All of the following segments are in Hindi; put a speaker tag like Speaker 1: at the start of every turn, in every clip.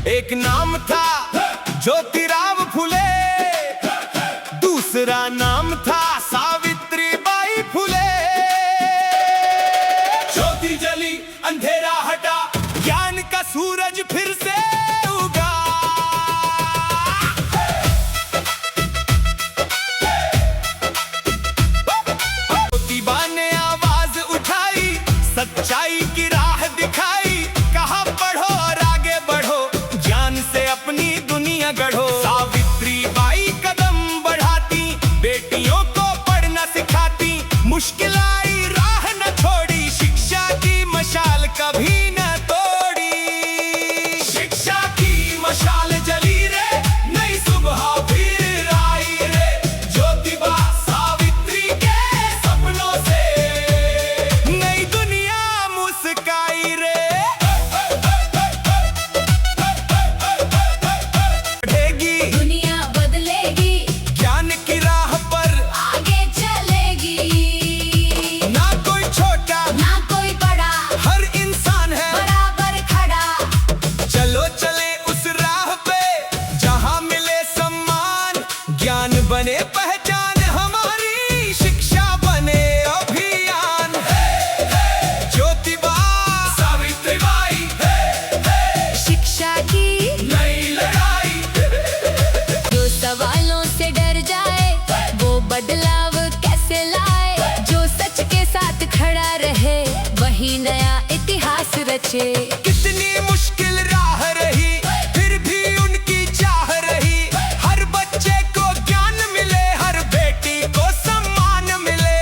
Speaker 1: एक नाम था ज्योतिराव फुले, दूसरा नाम था सावित्रीबाई फुले। ज्योति जली अंधेरा हटा, ज्ञान का सूरज फिर से उगा। ज्योतिबा ने आवाज उठाई, सच्चाई की राह दिखाई, कहा पढ़ो और आगे बढ़ो, ज्ञान से अपनी दुनिया गढ़ो। सावित्रीबाई कदम बढ़ाती, बेटियों को पढ़ना सिखाती, मुश्किल आई राह न छोड़ी, शिक्षा की मशाल कभी न तोड़ी। शिक्षा की मशाल जली रे, नई सुबह फिर आई रे, ज्योतिबा सावित्री के सपनों से नई दुनिया मुस्काई रे। बढ़ेगी
Speaker 2: दुनिया बदलेगी,
Speaker 1: ज्ञान की राह पर
Speaker 2: आगे चलेगी।
Speaker 1: ना कोई छोटा
Speaker 2: ना कोई बड़ा,
Speaker 1: हर इंसान है
Speaker 2: बराबर खड़ा।
Speaker 1: चलो चले उस राह पे जहाँ मिले सम्मान, ज्ञान बने पहचान हमारी, शिक्षा बने अभियान। ज्योतिबा सावित्रीबाई,
Speaker 2: शिक्षा की
Speaker 1: नई लड़ाई।
Speaker 2: जो सवालों से डर जाए, वो बदलाव कैसे लाए। जो सच के साथ खड़ा रहे, वही नया इतिहास रचे।
Speaker 1: कितनी मुश्किल राह रही, फिर भी उनकी चाह रही, हर बच्चे को ज्ञान मिले, हर बेटी को सम्मान मिले।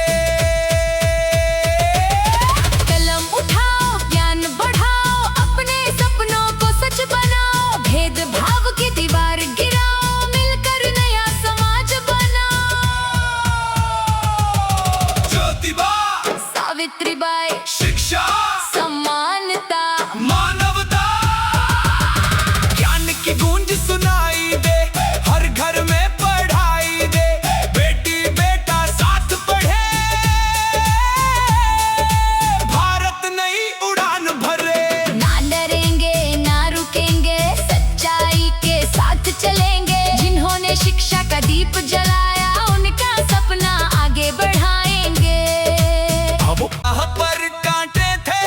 Speaker 2: कलम उठाओ, ज्ञान बढ़ाओ, अपने सपनों को सच बनाओ। भेदभाव की दीवार गिराओ, मिलकर नया समाज बनाओ।
Speaker 1: ज्योतिबा
Speaker 2: सावित्रीबाई,
Speaker 1: शिक्षा
Speaker 2: समानता,
Speaker 1: मानवता, ज्ञान की गूंज सुनाई दे, हर घर में पढ़ाई दे, बेटी बेटा साथ पढ़े, भारत नई उड़ान भरे।
Speaker 2: ना डरेंगे ना रुकेंगे, सच्चाई के साथ चलेंगे। जिन्होंने शिक्षा का दीप जलाया, उनका सपना आगे बढ़ाएंगे।
Speaker 1: अब वहाँ पर कांटे थे,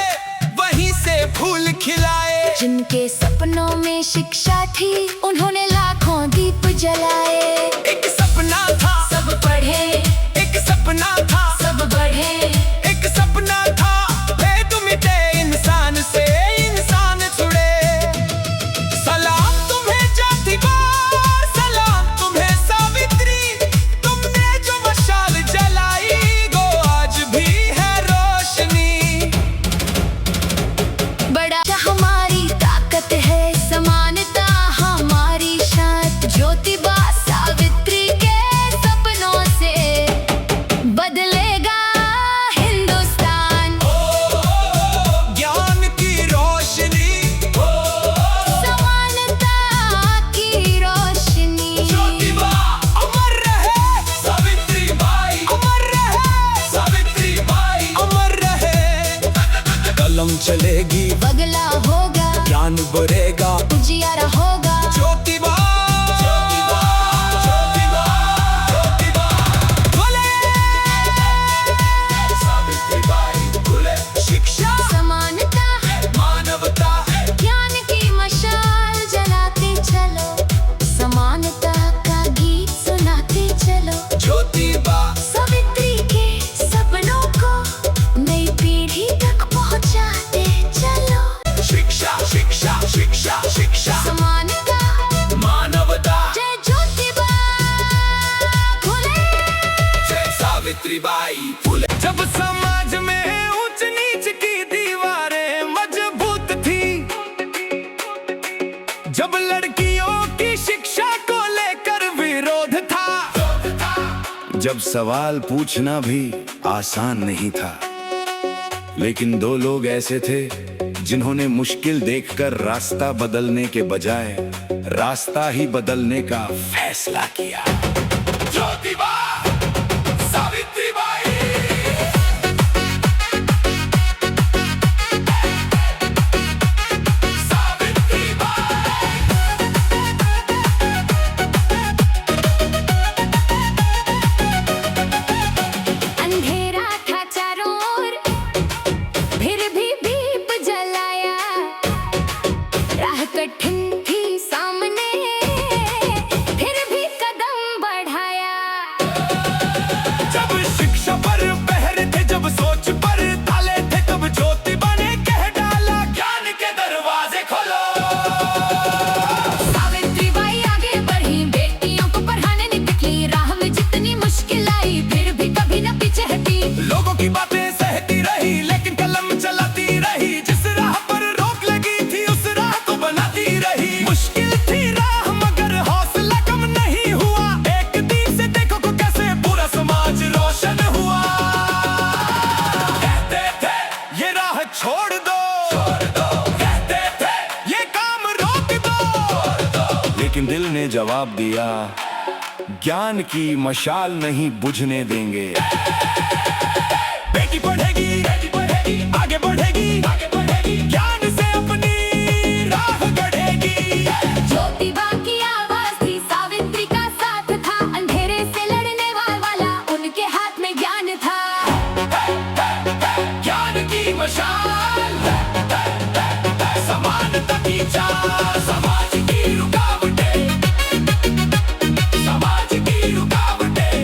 Speaker 1: वहीं से फूल खिलाए।
Speaker 2: जिनके सपनों में शिक्षा थी, उन्होंने लाखों दीप जलाए।
Speaker 1: एक सपना था
Speaker 2: सब पढ़े,
Speaker 1: एक सपना था
Speaker 2: सब बढ़े।
Speaker 1: एक सपना था, भेद मिटे इंसान से इंसान जुड़े। सलाम तुम्हें ज्योतिबा, सलाम तुम्हें सावित्री, तुमने जो मशाल जलाई, वो आज भी है रोशनी।
Speaker 2: बड़ा हमारी ताकत है, समानता हमारी शान। ज्योतिबा सावित्री के सपनों से बदलेगा हिंदुस्तान।
Speaker 1: ज्ञान की रोशनी,
Speaker 2: समानता की रोशनी।
Speaker 1: ज्योतिबा अमर रहे, सावित्रीबाई अमर रहे, सावित्रीबाई अमर रहे। कलम चलेगी,
Speaker 2: बगला होगा,
Speaker 1: ज्ञान बढ़ेगा,
Speaker 2: उजियारा होगा।
Speaker 1: ज्योतिबा ज्योतिबा ज्योतिबा ज्योतिबा फुले, सावित्रीबाई फुले। शिक्षा
Speaker 2: समानता,
Speaker 1: मानवता,
Speaker 2: ज्ञान की मशाल जलाते चलो, समानता का गीत सुनाते चलो।
Speaker 1: ज्योतिबा
Speaker 2: सावित्री के सपनों को नई पीढ़ी तक पहुंचाते चलो।
Speaker 1: शिक्षा शिक्षा शिक्षा शिक्षा,
Speaker 2: समानता,
Speaker 1: मानवता,
Speaker 2: जय ज्योतिबा फुले।
Speaker 1: जय सावित्रीबाई फुले। जब समाज में ऊंच नीच की दीवारें मजबूत थी, जब लड़कियों की शिक्षा को लेकर विरोध था, जब सवाल पूछना भी आसान नहीं था, लेकिन दो लोग ऐसे थे जिन्होंने मुश्किल देखकर रास्ता बदलने के बजाय रास्ता ही बदलने का फैसला किया। ज्योतिबा सावित्रीबाई। सावित्रीबाई
Speaker 2: सावित्रीबाई आगे बढ़ी, बेटियों को पढ़ाने निकली, राह में जितनी मुश्किल आई फिर भी कभी न पीछे हटी।
Speaker 1: लोगों की बातें सहती रही लेकिन कलम चलाती रही, जिस राह पर रोक लगी थी उस राह को बनाती रही। मुश्किल थी राह मगर हौसला कम नहीं हुआ, एक दिन से देखो को कैसे पूरा समाज रोशन हुआ। कहते थे ये राह छोड़ दो, कहते थे ये काम रोक दो, लेकिन दिल ने जवाब दिया ज्ञान की मशाल नहीं बुझने देंगे। बेटी पढ़ेगी, आगे बढ़ेगी, ज्ञान से अपनी राह गढ़ेगी।
Speaker 2: ज्योतिबा की आवाज थी, सावित्री का साथ था, अंधेरे से लड़ने वाला उनके हाथ में ज्ञान था।
Speaker 1: ज्ञान की मशाल, समानता की चाल, समाज की रुकावटें, समाज की रुकावटें।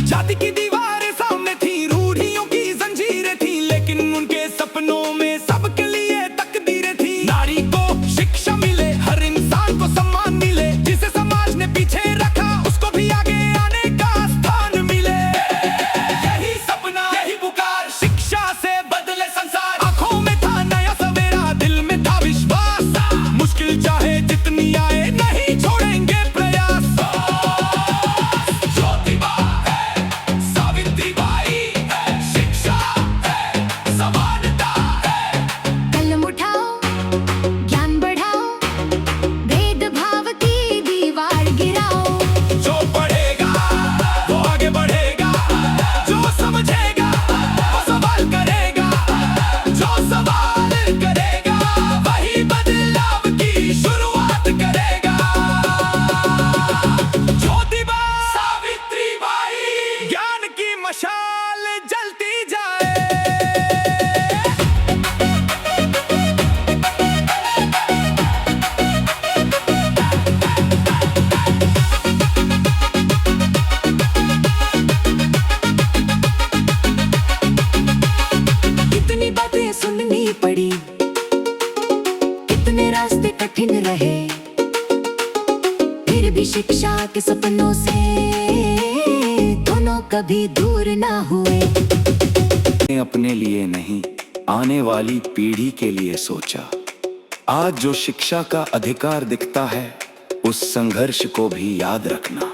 Speaker 1: जाति की दीवारें सामने थी, रूढ़ियों की जंजीरें थी, लेकिन उनके सपनों में सबके लिए तकदीरें थी। नारी को शिक्षा मिले, हर इंसान को सम्मान मिले, जिसे समाज ने पीछे रखा उसको भी आगे आने का स्थान मिले। यही सपना, यही पुकार, शिक्षा से बदले संसार। आंखों में था नया सवेरा, दिल में था विश्वास, मुश्किल चाहे जितनी आए नहीं छोड़ेंगे प्रयास। ज्योतिबा है, सावित्रीबाई है, शिक्षा है, समानता है।
Speaker 2: कलम उठाओ, ज्ञान बढ़ाओ, भेदभाव की दीवार गिराओ।
Speaker 1: जो पढ़ेगा वो आगे बढ़ेगा, जो समझेगा वो सवाल करेगा, जो सवाल करेगा वही बदलाव की शुरुआत करेगा। ज्योतिबा, सावित्रीबाई, ज्ञान की मशाल जलती जाए।
Speaker 2: कितनी बातें सुननी पड़ी, कितने रास्ते कठिन रहे, फिर भी शिक्षा के सपनों से दोनों कभी दूर ना हुए।
Speaker 1: अपने लिए नहीं, आने वाली पीढ़ी के लिए सोचा। आज जो शिक्षा का अधिकार दिखता है उस संघर्ष को भी याद रखना।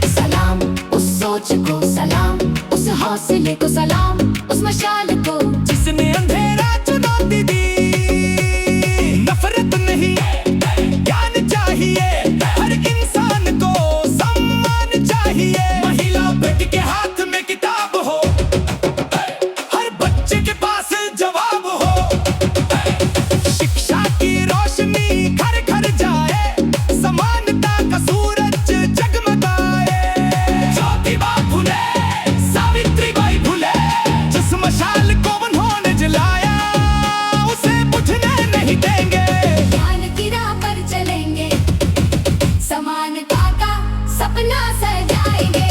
Speaker 2: सलाम उस सोच को, सलाम उस हौसले को, सलाम उस मशाल को,
Speaker 1: जिसने अंधेरा चुनौती दी। नफरत नहीं, ज्ञान चाहिए, हर इंसान को सम्मान चाहिए। महिला बेटी के हाथ में किताब हो, हर बच्चे के पास जवाब हो। शिक्षा की रोशनी घर घर जाए, समानता का सूरज जगमगाए। ज्योतिबा फुले, सावित्रीबाई फुले, जिस मशाल को उन्होंने जलाया उसे बुझने नहीं देंगे।
Speaker 2: ज्ञान की राह पर चलेंगे, समानता का सपना सजाएंगे।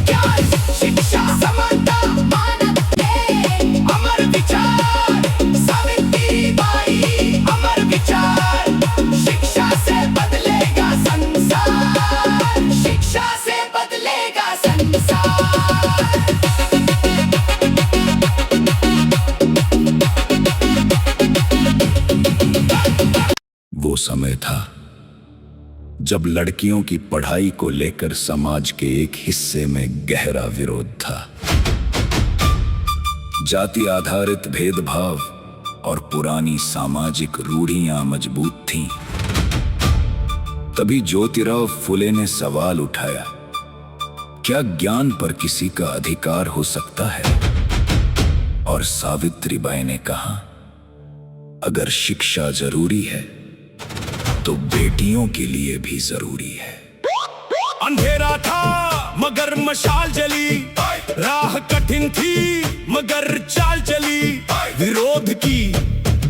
Speaker 1: ज्ञान, शिक्षा, समानता,
Speaker 2: मानवता
Speaker 1: अमर विचार, सावित्रीबाई अमर विचार। शिक्षा से बदलेगा संसार, शिक्षा से बदलेगा संसार।
Speaker 3: वो समय था जब लड़कियों की पढ़ाई को लेकर समाज के एक हिस्से में गहरा विरोध था। जाति आधारित भेदभाव और पुरानी सामाजिक रूढ़ियां मजबूत थीं। तभी ज्योतिराव फुले ने सवाल उठाया, क्या ज्ञान पर किसी का अधिकार हो सकता है? और सावित्रीबाई ने कहा, अगर शिक्षा जरूरी है तो बेटियों के लिए भी जरूरी है।
Speaker 1: अंधेरा था मगर मशाल जली, राह कठिन थी मगर चाल चली। विरोध की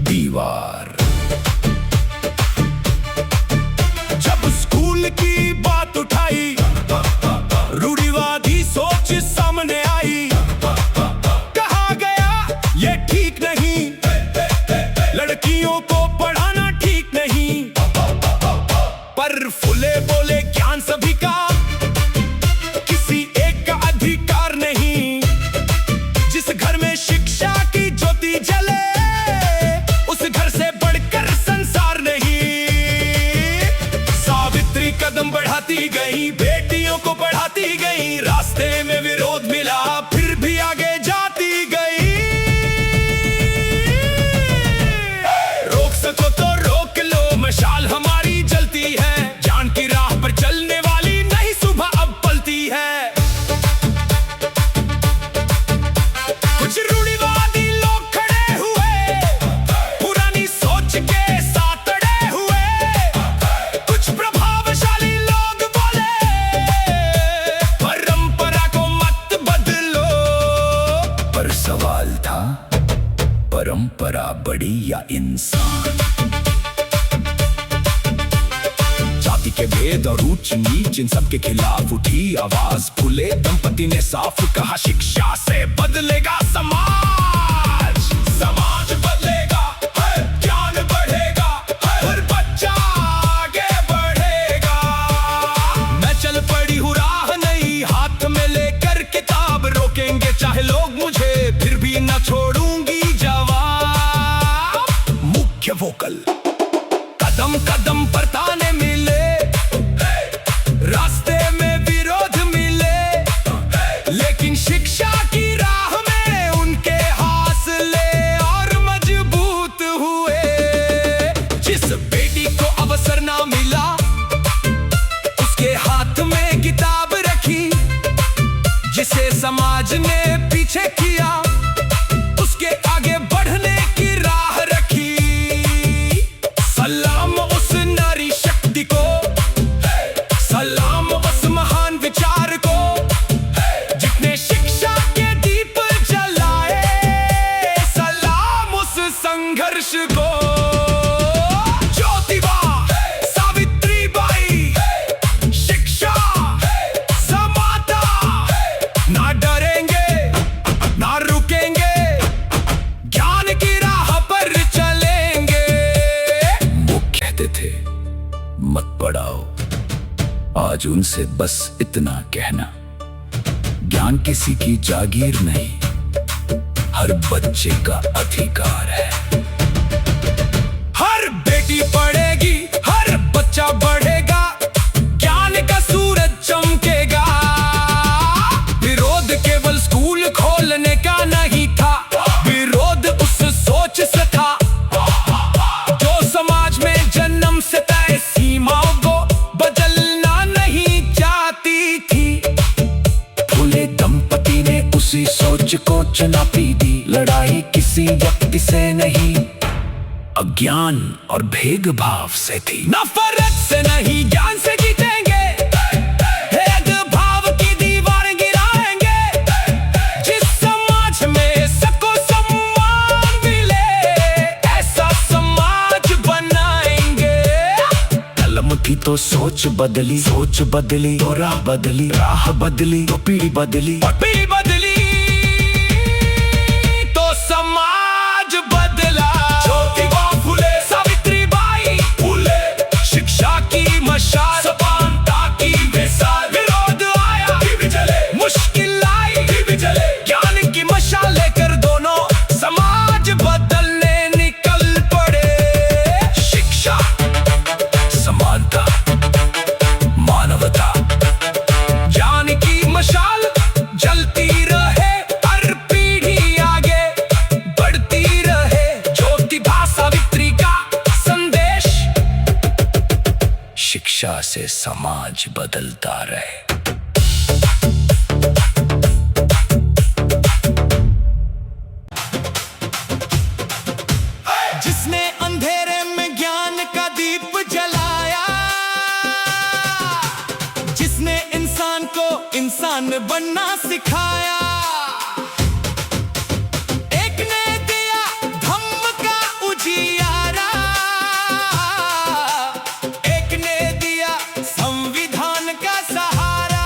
Speaker 3: दीवार
Speaker 1: जब स्कूल की बात उठाई, रूढ़िवादी सोच सामने आई। कहा गया ये ठीक नहीं, लड़कियों को पढ़ाना बेटियों को पढ़ाती गई, रास्ते में विरोध मिला फिर भी आगे जाती गई। रोक सको तो रोक लो, मशाल हमारी जलती है, जान की राह पर चलने वाली नहीं सुबह अब पलती है। कुछ रूढ़िवादी लोग खड़े हुए, पुरानी सोच के साथ अड़े हुए, कुछ प्रभावशाली लोग बोले परंपरा को मत बदलो।
Speaker 3: पर सवाल था, परंपरा बड़ी या इंसान? जाति के भेद और ऊंच नीच, इन सब के खिलाफ उठी आवाज। फूले दंपति ने साफ कहा, शिक्षा से बदलेगा समाज। समाज बदलेगा, ज्ञान बढ़ेगा, हर बच्चा आगे बढ़ेगा। मैं चल पड़ी हूँ राह नई, हाथ में लेकर किताब, रोकेंगे चाहे लोग मुझे, फिर भी न छोड़ूंगी जवाब। मुख्य वोकल, कदम कदम पर ताने मिले, रास्ते में विरोध मिले, लेकिन शिक्षा की राह में उनके हौसले और मजबूत हुए। जिस बेटी को अवसर ना मिला, उसके हाथ में किताब रखी, जिसे समाज ने पीछे किया, उसके आगे बढ़ने की राह रखी। सलाम उस नारी शक्ति को, सलाम उस महान विचार को, जिसने शिक्षा के दीप जलाए। सलाम उस संघर्ष को। ज्योतिबा, सावित्रीबाई, शिक्षा, समानता, ना डरेंगे ना रुकेंगे, ज्ञान की राह पर चलेंगे। वो कहते थे मत पढ़ाओ, आज उनसे बस इतना कहना, ज्ञान किसी की जागीर नहीं, हर बच्चे का अधिकार है। हर बेटी पढ़ेगी, हर बच्चा बढ़ेगा, ज्ञान का सूरज चमकेगा। विरोध केवल स्कूल खोलने का नहीं था, विरोध उस सोच से था जो समाज में जन्म से तय सीमाओं को बदलना नहीं चाहती थी। फूले दंपति ने उसी सोच को चुनौती दी, लड़ाई किसी व्यक्ति से नहीं, अज्ञान और भेदभाव से थी। नफरत से नहीं, ज्ञान से जीतेंगे, भेदभाव की दीवार गिराएंगे। जिस समाज में सबको सम्मान मिले, ऐसा समाज बनाएंगे। कलम थी तो सोच बदली, सोच बदली तो राह बदली, राह बदली तो पीढ़ी बदली, और पीढ़ी बदली तो समाज बदला। ज्योतिबा फूले, सावित्रीबाई फूले, शिक्षा की मशाल, समानता की मिसाल। विरोध आया फिर भी चले, मुश्किल आई फिर भी चले, ज्ञान की मशाल लेकर दोनों समाज बदलने निकल पड़े। शिक्षा, समानता, मानवता, ज्ञान की मशाल जलती रहे, हर पीढ़ी आगे बढ़ती रहे। ज्योतिबा सावित्री का संदेश, शिक्षा से समाज बदलता रहे।
Speaker 1: जिसने अंधेरे में ज्ञान का दीप जलाया, जिसने इंसान को इंसान बनना सिखाया। एक ने दिया धम्म का उजियारा, एक ने दिया संविधान का सहारा।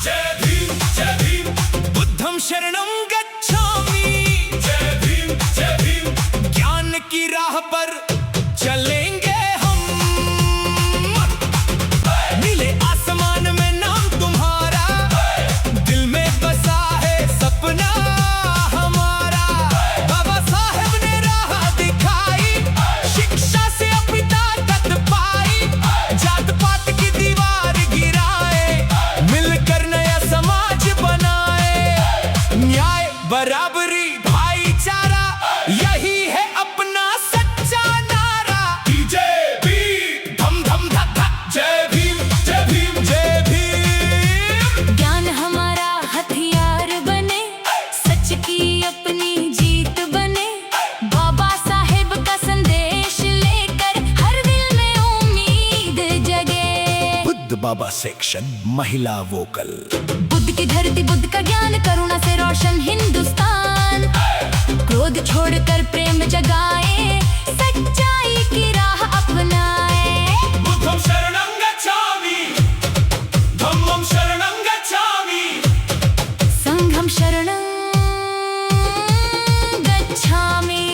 Speaker 1: जय भीम, बुद्धं शरणं गच्छामि। जय भीम, ज्ञान की राह पर चलेंगे हम। नीले आसमान में नाम तुम्हारा, दिल में बसा है सपना हमारा। बाबा साहेब ने राह दिखाई, शिक्षा से अपनी ताकत पाई, जात पात की दीवार गिराई।
Speaker 3: बाबा सेक्शन महिला वोकल।
Speaker 2: बुद्ध की धरती, बुद्ध का ज्ञान, करुणा से रोशन हिंदुस्तान। क्रोध छोड़कर प्रेम जगाए, सच्चाई की राह अपनाए।
Speaker 1: बुद्धं शरणं गच्छामि, धम्मं शरणं गच्छामि,
Speaker 2: संघं शरणं गच्छामि।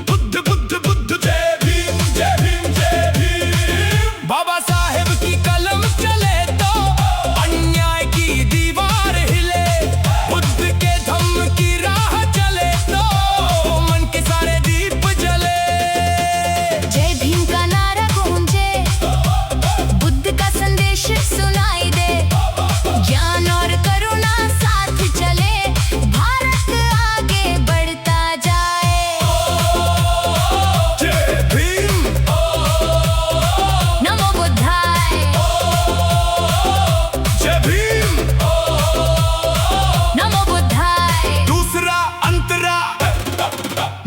Speaker 1: बुद्ध बुद्ध बुद्ध, जय भीम जय भीम जय भीम। बाबा साहेब की कलम चले तो अन्याय की दीवार हिले, बुद्ध के धम्म की राह चले तो मन के सारे दीप जले।
Speaker 2: जय भीम का नारा गूंजे, बुद्ध का संदेश सुनाई दे। ज्ञान और करुणा साथ चले, भारत आगे बढ़ता जाए।
Speaker 1: जय भीम,
Speaker 2: नमो बुद्धाय,
Speaker 1: जय भीम।
Speaker 2: नमो बुद्धाय।
Speaker 1: दूसरा अंतरा,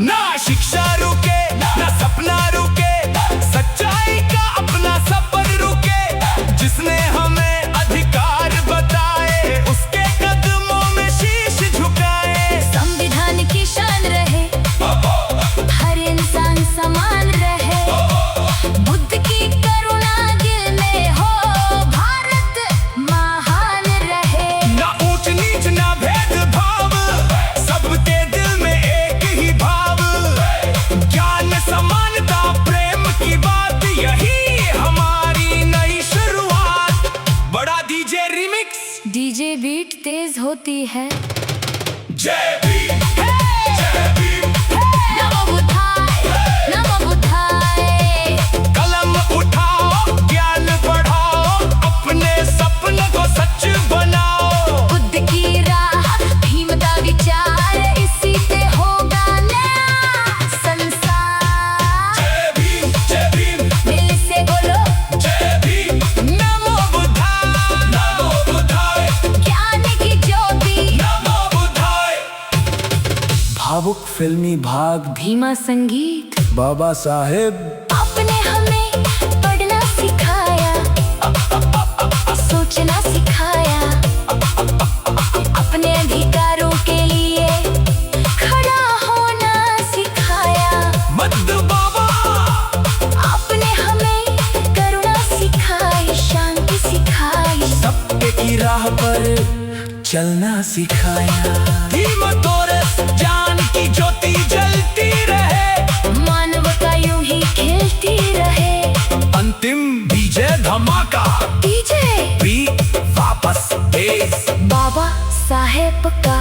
Speaker 1: ना शिक्षा रुके ना सपना रुके, सच्चाई का अपना सफर रुके। जिसने हमें अधिकार बताए, उसके कदमों में शीश झुकाए।
Speaker 2: संविधान की शान रहे, हर इंसान समान रहे। बुद्ध की करुणा दिल में हो, भारत महान रहे।
Speaker 1: ना ऊंच नीच ना भेदभाव, सबके दिल में एक ही भाव। ज्ञान समानता प्रेम की बात, यही हमारी नई शुरुआत। बड़ा डीजे रिमिक्स,
Speaker 2: डीजे बीट तेज होती है।
Speaker 1: जय भीम जय भीम।
Speaker 2: नमो बुद्धाय, नमो बुद्धाय।
Speaker 1: कलम उठाओ, ज्ञान बढ़ाओ, अपने सपनों को सच बनाओ।
Speaker 2: बुद्ध की राह, भीम का विचार, इसी से होगा नया संसार।
Speaker 1: जय भीम जय भीम,
Speaker 2: दिल से बोलो
Speaker 1: जय भीम। नमो बुद्धाय, नमो बुद्धाय,
Speaker 2: ज्ञान की ज्योति।
Speaker 1: नमो बुद्धाय।
Speaker 3: भावुक फिल्मी भाग,
Speaker 2: भीमा संगीत,
Speaker 3: बाबा साहेब
Speaker 2: आपने हमें पढ़ना सिखाया, सोचना सिखाया। अपने अधिकारों के लिए खड़ा होना सिखाया।
Speaker 1: मद्दू बाबा,
Speaker 2: आपने हमें करुणा सिखाई, शांति सिखाई।
Speaker 3: सत्य की राह पर चलना सिखाया।
Speaker 1: धीम तोरस, ज्ञान की ज्योति जलती रहे।
Speaker 2: मानवता यूं ही खिलती रहे।
Speaker 1: अंतिम डीजे धमाका,
Speaker 2: डीजे
Speaker 1: भी वापस बेस।
Speaker 2: बाबा साहेब का